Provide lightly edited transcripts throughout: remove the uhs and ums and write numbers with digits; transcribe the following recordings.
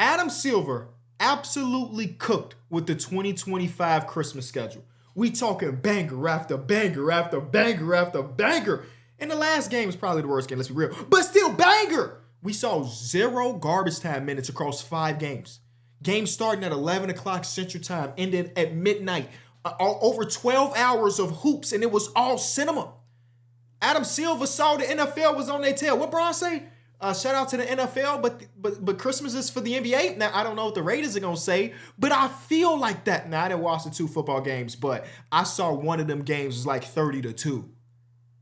Adam Silver absolutely cooked with the 2025 Christmas schedule. We talking banger after banger after banger after banger. And the last game is probably the worst game, let's be real. But still banger. We saw 0 garbage time minutes across 5 games. Games starting at 11 o'clock Central Time, ended at midnight. Over 12 hours of hoops, and it was all cinema. Adam Silver saw the NFL was on their tail. What Bron say? Shout out to the NFL, but Christmas is for the NBA. Now, I don't know what the Raiders are going to say, but I feel like that. Now, I didn't watch the 2 football games, but I saw one of them games was like 30-2.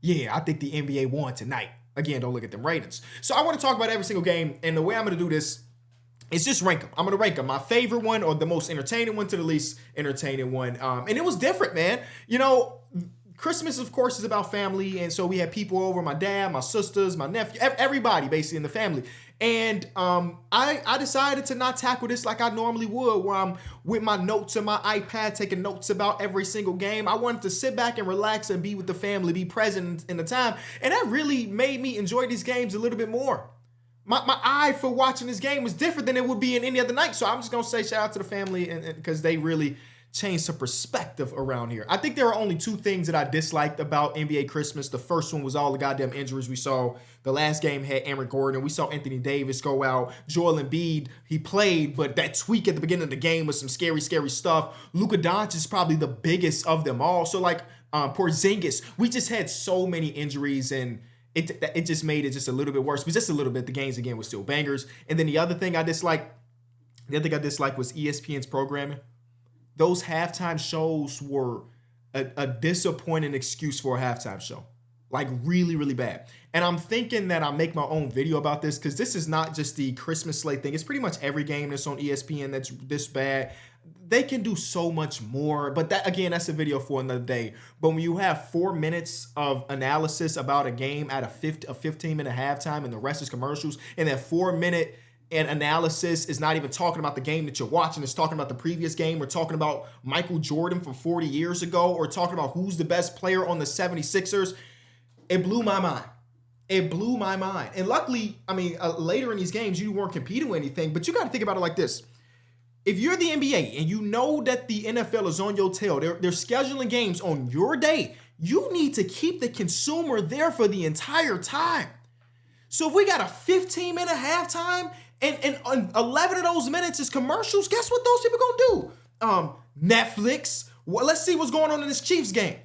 Yeah, I think the NBA won tonight. Again, don't look at them ratings. So I want to talk about every single game, and the way I'm going to do this is just rank them. I'm going to rank them. My favorite one or the most entertaining one to the least entertaining one. And it was different, man. You know, Christmas, of course, is about family. And so we had people over, my dad, my sisters, my nephew, everybody basically in the family. And I decided to not tackle this like I normally would, where I'm with my notes and my iPad taking notes about every single game. I wanted to sit back and relax and be with the family, be present in the time. And that really made me enjoy these games a little bit more. My eye for watching this game was different than it would be in any other night. So I'm just going to say shout out to the family and because they really changed some perspective around here. I think there are only 2 things that I disliked about NBA Christmas. The first one was all the goddamn injuries we saw. The last game had Aaron Gordon. We saw Anthony Davis go out. Joel Embiid, he played, but that tweak at the beginning of the game was some scary, scary stuff. Luka Doncic is probably the biggest of them all. So like Porzingis, we just had so many injuries and it just made it just a little bit worse. But just a little bit, the games again were still bangers. And then the other thing I disliked was ESPN's programming. Those halftime shows were a disappointing excuse for a halftime show. Like really, really bad. And I'm thinking that I'll make my own video about this because this is not just the Christmas slate thing. It's pretty much every game that's on ESPN that's this bad. They can do so much more, but that again, that's a video for another day. But when you have 4 minutes of analysis about a game at a 15-minute halftime and the rest is commercials, and that 4-minute analysis is not even talking about the game that you're watching, it's talking about the previous game, or talking about Michael Jordan from 40 years ago, or talking about who's the best player on the 76ers, it blew my mind. It blew my mind. And luckily, I mean, later in these games, you weren't competing with anything, but you got to think about it like this. If you're the NBA and you know that the NFL is on your tail, they're scheduling games on your day, you need to keep the consumer there for the entire time. So if we got a 15-minute halftime and 11 of those minutes is commercials, guess what those people gonna do? Netflix. Well, let's see what's going on in this Chiefs game.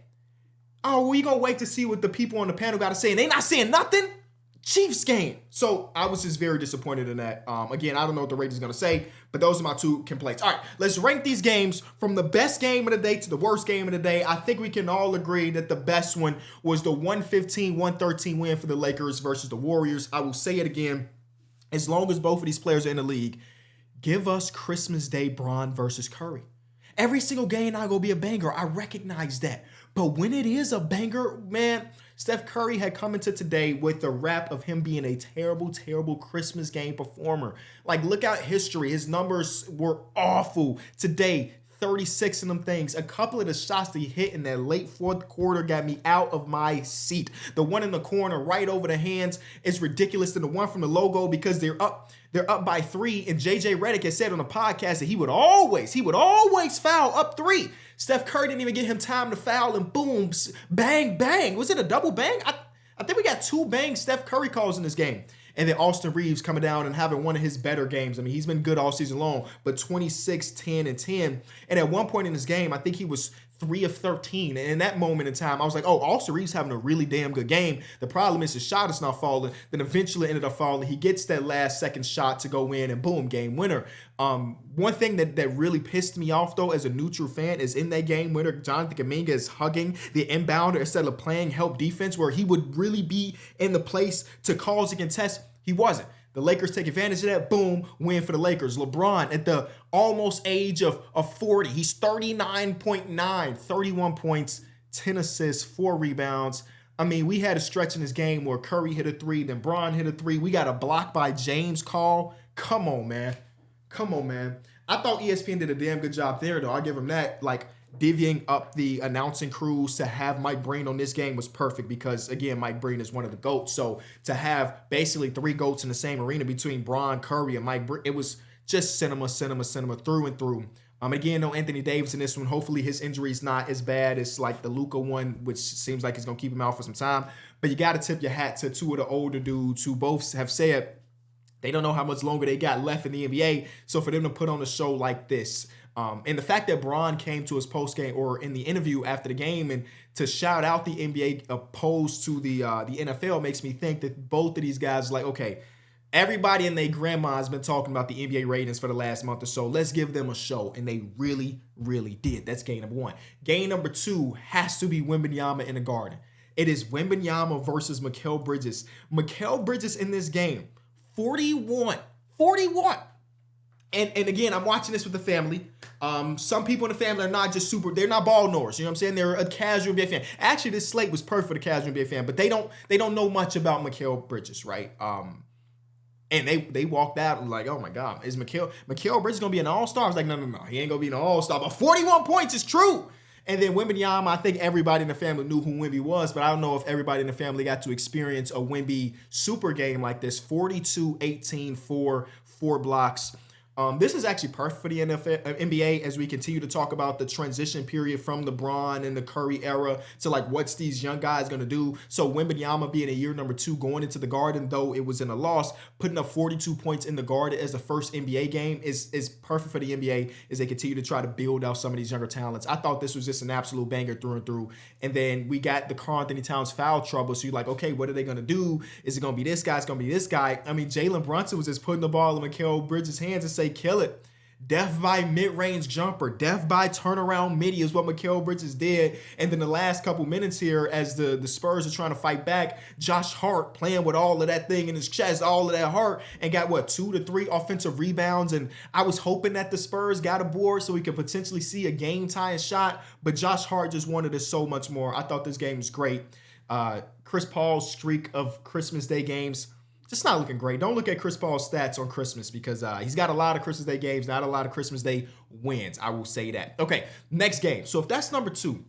Oh, we gonna wait to see what the people on the panel got to say, and they not saying nothing. Chiefs game. So I was just very disappointed in that. Again, I don't know what the rating's going to say, but those are my 2 complaints. All right, let's rank these games from the best game of the day to the worst game of the day. I think we can all agree that the best one was the 115-113 win for the Lakers versus the Warriors. I will say it again. As long as both of these players are in the league, give us Christmas Day Bron versus Curry. Every single game not going to be a banger. I recognize that. But when it is a banger, man, Steph Curry had come into today with the rap of him being a terrible, terrible Christmas game performer. Like, look at history. His numbers were awful. Today, 36 of them things. A couple of the shots that he hit in that late 4th quarter got me out of my seat. The one in the corner right over the hands is ridiculous than the one from the logo because they're up by 3. And JJ Redick has said on the podcast that he would always foul up 3. Steph Curry didn't even get him time to foul, and boom, bang, bang. Was it a double bang? I think we got 2 bang Steph Curry calls in this game. And then Austin Reeves coming down and having one of his better games. I mean, he's been good all season long, but 26, 10, and 10. And at one point in this game, I think he was 3 of 13. And in that moment in time, I was like, oh, Austin Reeves having a really damn good game. The problem is his shot is not falling. Then eventually ended up falling. He gets that last second shot to go in, and boom, game winner. One thing that really pissed me off, though, as a neutral fan, is in that game winner, Jonathan Kuminga is hugging the inbounder instead of playing help defense where he would really be in the place to cause a contest. He wasn't. The Lakers take advantage of that. Boom, win for the Lakers. LeBron at the almost age of 40. He's 39.9, 31 points, 10 assists, 4 rebounds. I mean, we had a stretch in this game where Curry hit a 3, then Bron hit a 3. We got a block by James call. Come on, man. I thought ESPN did a damn good job there, though. I'll give him that. Like, divvying up the announcing crews to have Mike Breen on this game was perfect because, again, Mike Breen is one of the GOATs. So to have basically 3 GOATs in the same arena between Bron, Curry, and Mike Breen, it was just cinema through and through. Again, no Anthony Davis in this one. Hopefully his injury is not as bad as like the Luka one, which seems like it's going to keep him out for some time. But you got to tip your hat to two of the older dudes who both have said they don't know how much longer they got left in the NBA. So for them to put on a show like this, and the fact that Bron came to his post game or in the interview after the game and to shout out the NBA opposed to the NFL makes me think that both of these guys are like, okay, everybody and their grandma has been talking about the NBA ratings for the last month or so. Let's give them a show. And they really, really did. That's game number one. Game number two has to be Wembanyama in the Garden. It is Wembanyama versus Mikal Bridges. Mikal Bridges in this game, 41. And again, I'm watching this with the family. Some people in the family are not just they're not ball knowers. You know what I'm saying? They're a casual NBA fan. Actually, this slate was perfect for the casual NBA fan, but they don't know much about Mikal Bridges, right? And they walked out and like, oh my God, is Mikal Bridges gonna be an all-star? I was like, no, he ain't gonna be an all-star. But 41 points is true. And then Wembanyama, I think everybody in the family knew who Wemby was, but I don't know if everybody in the family got to experience a Wemby super game like this. 42, 18, 4 blocks. This is actually perfect for the NBA as we continue to talk about the transition period from the Bron and the Curry era to like what's these young guys going to do. So Wembanyama being a year number 2 going into the Garden, though it was in a loss, putting up 42 points in the Garden as the first NBA game is perfect for the NBA as they continue to try to build out some of these younger talents. I thought this was just an absolute banger through and through. And then we got the Karl-Anthony Towns foul trouble. So you're like, okay, what are they going to do? Is it going to be this guy? It's going to be this guy. I mean, Jalen Brunson was just putting the ball in Mikal Bridges' hands and say, kill it. Death by mid-range jumper, death by turnaround midi is what Mikal Bridges did. And then the last couple minutes here as the Spurs are trying to fight back, Josh Hart playing with all of that thing in his chest, all of that heart, and got 2 to 3 offensive rebounds. And I was hoping that the Spurs got a board so we could potentially see a game-tying shot, but Josh Hart just wanted it so much more. I thought this game was great. Chris Paul's streak of Christmas Day games, just not looking great. Don't look at Chris Paul's stats on Christmas because he's got a lot of Christmas Day games, not a lot of Christmas Day wins. I will say that. Okay, next game. So if that's number 2,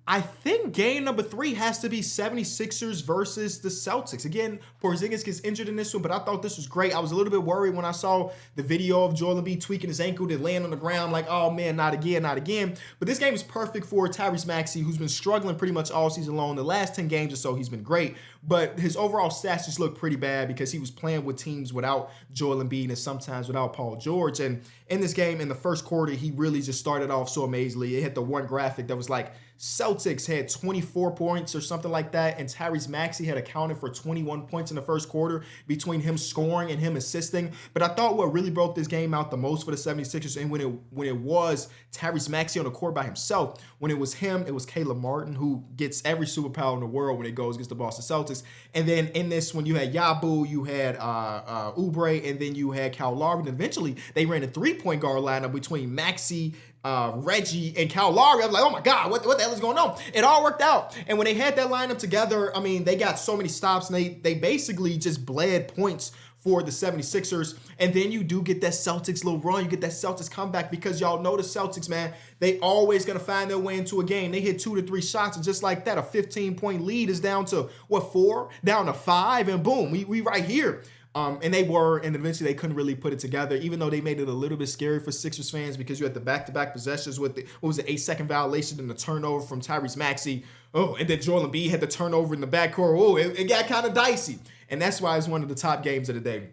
I think game number 3 has to be 76ers versus the Celtics. Again, Porzingis gets injured in this one, but I thought this was great. I was a little bit worried when I saw the video of Joel Embiid tweaking his ankle to land on the ground like, oh man, not again. But this game is perfect for Tyrese Maxey, who's been struggling pretty much all season long. The last 10 games or so, he's been great. But his overall stats just look pretty bad because he was playing with teams without Joel Embiid and sometimes without Paul George. And in this game, in the first quarter, he really just started off so amazingly. It hit the one graphic that was like, Celtics had 24 points or something like that, and Tyrese Maxey had accounted for 21 points in the first quarter between him scoring and him assisting. But I thought what really broke this game out the most for the 76ers, and when it was Tyrese Maxey on the court by himself, when it was him, it was Caleb Martin, who gets every superpower in the world when it goes against the Boston Celtics. And then in this one, you had Yabu, you had Oubre, and then you had Kyle Lowry. And eventually, they ran a 3-point guard lineup between Maxey, Reggie, and Kyle Lowry. I was like, oh my God, what the hell is going on? It all worked out. And when they had that lineup together, I mean, they got so many stops, and they basically just bled points for the 76ers. And then you do get that Celtics little run. You get that Celtics comeback because y'all know the Celtics, man, they always going to find their way into a game. They hit 2 to 3 shots, and just like that, a 15-point lead is down to, 4? Down to 5, and boom, we right here. And eventually they couldn't really put it together, even though they made it a little bit scary for Sixers fans because you had the back-to-back possessions with the 8-second violation and the turnover from Tyrese Maxey. Oh, and then Joel Embiid had the turnover in the backcourt. Oh, it got kind of dicey. And that's why it's one of the top games of the day.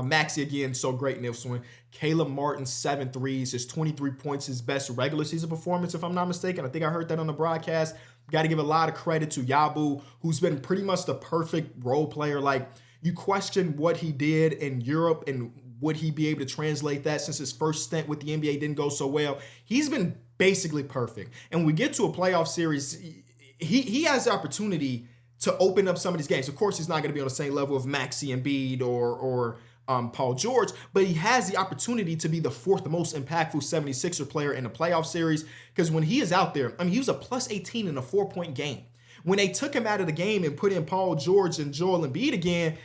Maxey, again, so great in this one. Caleb Martin, 7 threes, his 23 points, his best regular season performance, if I'm not mistaken. I think I heard that on the broadcast. Got to give a lot of credit to Yabu, who's been pretty much the perfect role player. Like, you question what he did in Europe and would he be able to translate that since his first stint with the NBA didn't go so well. He's been basically perfect. And when we get to a playoff series, he has the opportunity to open up some of these games. Of course, he's not going to be on the same level of Maxey and Embiid or Paul George, but he has the opportunity to be the 4th most impactful 76er player in a playoff series because when he is out there, I mean, he was a plus 18 in a 4-point game. When they took him out of the game and put in Paul George and Joel Embiid again,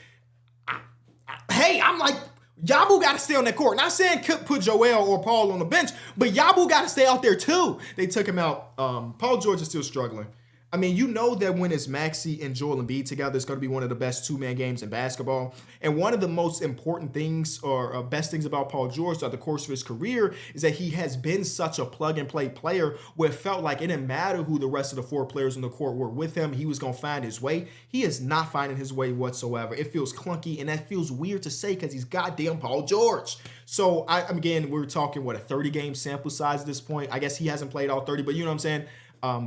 I'm like, Yabu got to stay on that court. Not saying put Joel or Paul on the bench, but Yabu got to stay out there too. They took him out. Paul George is still struggling. I mean, you know that when it's Maxey and Joel Embiid together, it's going to be one of the best two-man games in basketball. And one of the most important things or best things about Paul George throughout the course of his career is that he has been such a plug-and-play player where it felt like it didn't matter who the rest of the four players on the court were with him. He was going to find his way. He is not finding his way whatsoever. It feels clunky, and that feels weird to say because he's goddamn Paul George. So, again, we're talking, a 30-game sample size at this point. I guess he hasn't played all 30, but you know what I'm saying?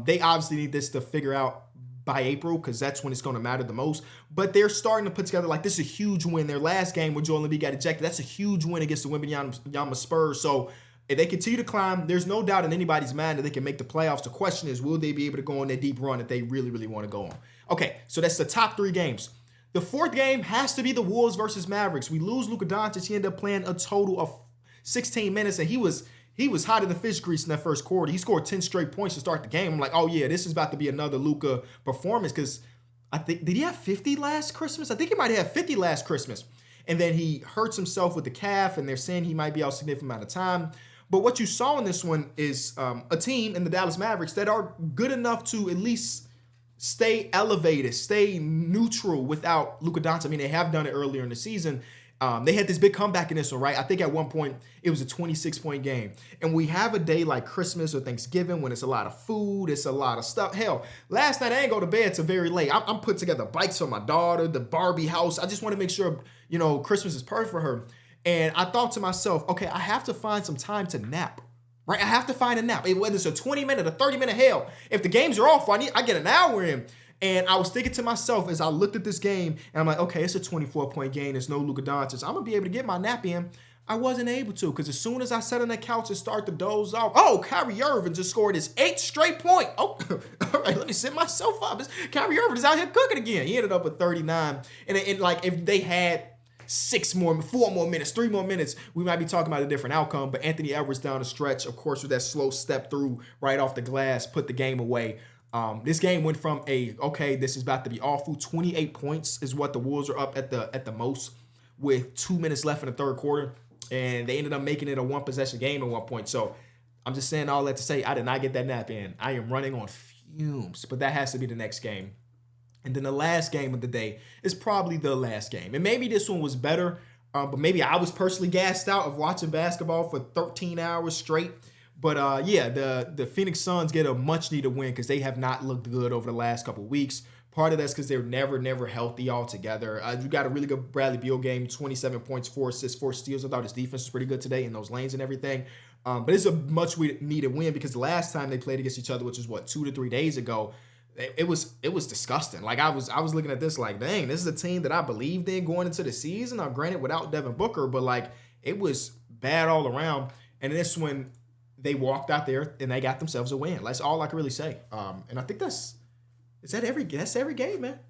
They obviously need this to figure out by April because that's when it's going to matter the most. But they're starting to put together, like, this is a huge win. Their last game when Joel Embiid got ejected, that's a huge win against the Wembanyama Spurs. So if they continue to climb, there's no doubt in anybody's mind that they can make the playoffs. The question is, will they be able to go on that deep run that they really, really want to go on? Okay, so that's the top three games. The fourth game has to be the Wolves versus Mavericks. We lose Luka Doncic. He ended up playing a total of 16 minutes, and he was hot in the fish grease in that first quarter. He scored 10 straight points to start the game. I'm like, oh yeah, this is about to be another Luka performance because I think, did he have 50 last Christmas? I think he might have 50 last Christmas. And then he hurts himself with the calf, and they're saying he might be out a significant amount of time. But what you saw in this one is a team in the Dallas Mavericks that are good enough to at least stay elevated, stay neutral without Luka Doncic. I mean, they have done it earlier in the season. They had this big comeback in this one, right? I think at one point it was a 26-point game. And we have a day like Christmas or Thanksgiving when it's a lot of food, it's a lot of stuff. Hell, last night I didn't go to bed till very late. I'm putting together bikes for my daughter, the Barbie house. I just want to make sure, Christmas is perfect for her. And I thought to myself, okay, I have to find some time to nap. Right? I have to find a nap. Whether it's a 20-minute or 30-minute, hell, if the games are off, I get an hour in. And I was thinking to myself as I looked at this game, and I'm like, okay, it's a 24-point game. There's no Luka Doncic. I'm going to be able to get my nap in. I wasn't able to because as soon as I sat on that couch and started to doze off, Kyrie Irving just scored his 8th straight point. Oh, all right, let me sit myself up. Kyrie Irving is out here cooking again. He ended up with 39. And if they had 4 more minutes, 3 more minutes, we might be talking about a different outcome. But Anthony Edwards down the stretch, of course, with that slow step through right off the glass, put the game away. This game went from this is about to be awful. 28 points is what the Wolves are up at the most with 2 minutes left in the third quarter. And they ended up making it a one-possession game at one point. So I'm just saying all that to say I did not get that nap in. I am running on fumes. But that has to be the next game. And then the last game of the day is probably the last game. And maybe this one was better, but maybe I was personally gassed out of watching basketball for 13 hours straight. But the Phoenix Suns get a much-needed win because they have not looked good over the last couple of weeks. Part of that's because they're never healthy altogether. You got a really good Bradley Beal game, 27 points, 4 assists, 4 steals. I thought his defense was pretty good today in those lanes and everything. But it's a much-needed win because the last time they played against each other, which was 2 to 3 days ago, it was disgusting. Like I was looking at this like, dang, this is a team that I believed in going into the season. Now, granted, without Devin Booker, but like it was bad all around. And this one, they walked out there and they got themselves a win. That's all I can really say. And I think that's every game, man.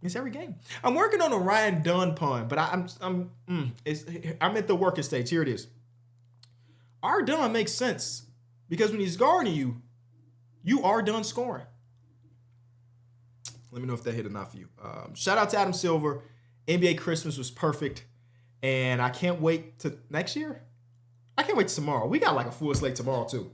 It's every game. I'm working on a Ryan Dunn pun, but I'm at the working stage. Here it is. Our Dunn makes sense because when he's guarding you, you are done scoring. Let me know if that hit or not for you. Shout out to Adam Silver. NBA Christmas was perfect. And I can't wait to next year. I can't wait to tomorrow. We got like a full slate tomorrow, too.